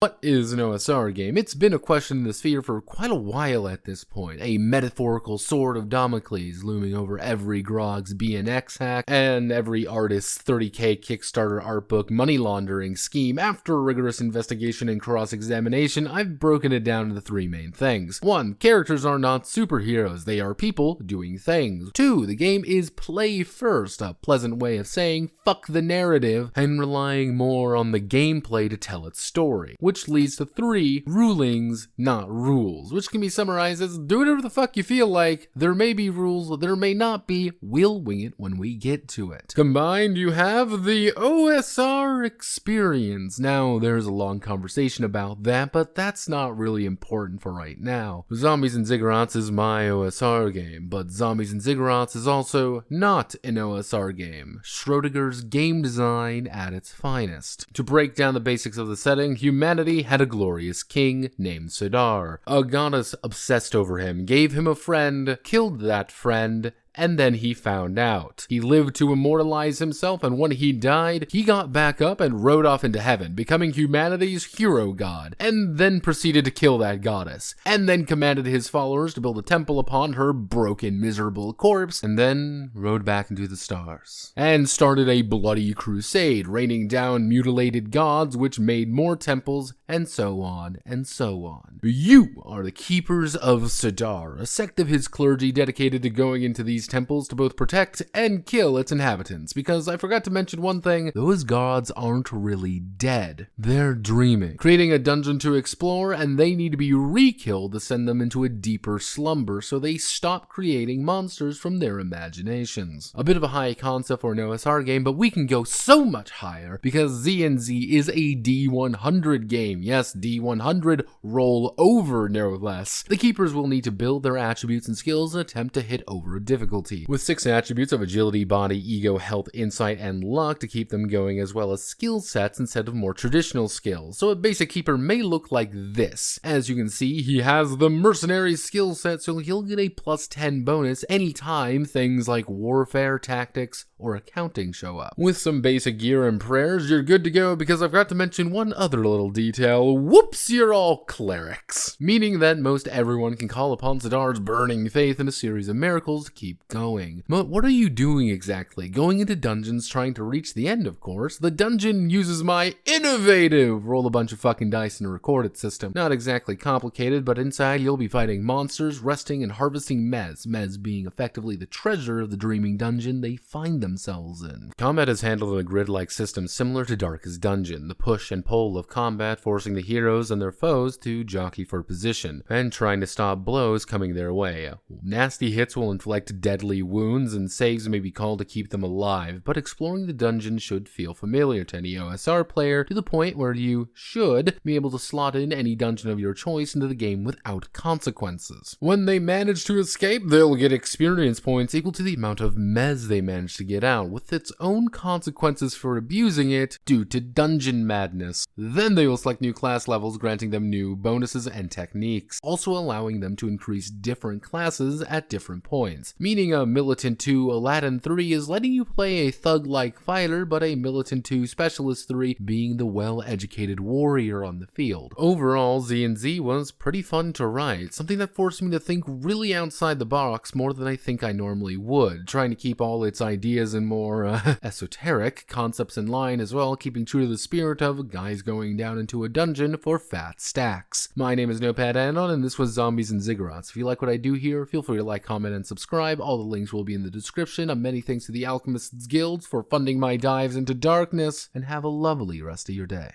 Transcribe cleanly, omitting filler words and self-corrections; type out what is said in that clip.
What is an OSR game? It's been a question in the sphere for quite a while at this point, a metaphorical sword of Damocles looming over every grog's BNX hack and every artist's 30k Kickstarter art book money laundering scheme. After rigorous investigation and cross-examination, I've broken it down into three main things. 1. Characters are not superheroes, they are people doing things. 2. The game is play first, a pleasant way of saying fuck the narrative and relying more on the gameplay to tell its story. Which leads to 3, rulings, not rules, which can be summarized as do whatever the fuck you feel like. There may be rules, there may not be. We'll wing it when we get to it. Combined, you have the OSR experience. Now, there's a long conversation about that, but that's not really important for right now. Zombies and Ziggurats is my OSR game, but Zombies and Ziggurats is also not an OSR game. Schrodinger's game design at its finest. To break down the basics of the setting, humanity had a glorious king named Sadar. A goddess obsessed over him, gave him a friend, killed that friend, and then he found out. He lived to immortalize himself, and when he died, he got back up and rode off into heaven, becoming humanity's hero god, and then proceeded to kill that goddess, and then commanded his followers to build a temple upon her broken, miserable corpse, and then rode back into the stars, and started a bloody crusade, raining down mutilated gods, which made more temples, and so on, and so on. You are the Keepers of Sadar, a sect of his clergy dedicated to going into these temples to both protect and kill its inhabitants, because I forgot to mention one thing, those gods aren't really dead. They're dreaming, creating a dungeon to explore, and they need to be re-killed to send them into a deeper slumber so they stop creating monsters from their imaginations. A bit of a high concept for an OSR game, but we can go so much higher because Z&Z is a D100 game. Yes, D100, roll over no less. The Keepers will need to build their attributes and skills and attempt to hit over a difficulty. With 6 attributes of agility, body, ego, health, insight, and luck to keep them going, as well as skill sets instead of more traditional skills. So a basic Keeper may look like this. As you can see, he has the mercenary skill set, so he'll get a plus 10 bonus anytime things like warfare, tactics, or accounting show up. With some basic gear and prayers, you're good to go, because I've got to mention one other little detail. Whoops, you're all clerics. Meaning that most everyone can call upon Sadar's burning faith in a series of miracles to keep going. But what are you doing exactly? Going into dungeons trying to reach the end, of course. The dungeon uses my innovative roll a bunch of fucking dice and record it system. Not exactly complicated, but inside you'll be fighting monsters, resting, and harvesting mez. Mez being effectively the treasure of the dreaming dungeon they find themselves in. Combat is handled in a grid-like system similar to Darkest Dungeon, the push and pull of combat forcing the heroes and their foes to jockey for position, and trying to stop blows coming their way. Nasty hits will inflict deadly wounds, and saves may be called to keep them alive, but exploring the dungeon should feel familiar to any OSR player, to the point where you should be able to slot in any dungeon of your choice into the game without consequences. When they manage to escape, they'll get experience points equal to the amount of mez they manage to get out, with its own consequences for abusing it due to dungeon madness. Then they will select new class levels, granting them new bonuses and techniques, also allowing them to increase different classes at different points. Meaning a Militant 2 Aladdin 3 is letting you play a thug-like fighter, but a Militant 2 Specialist 3 being the well-educated warrior on the field. Overall, Z&Z was pretty fun to write, something that forced me to think really outside the box more than I think I normally would, trying to keep all its ideas and more esoteric concepts in line as well, keeping true to the spirit of guys going down into a dungeon for fat stacks. My name is Notepad Anon, and this was Zombies and Ziggurats. If you like what I do here, feel free to like, comment, and subscribe. All the links will be in the description. Many thanks to the Alchemists Guild for funding my dives into darkness, and have a lovely rest of your day.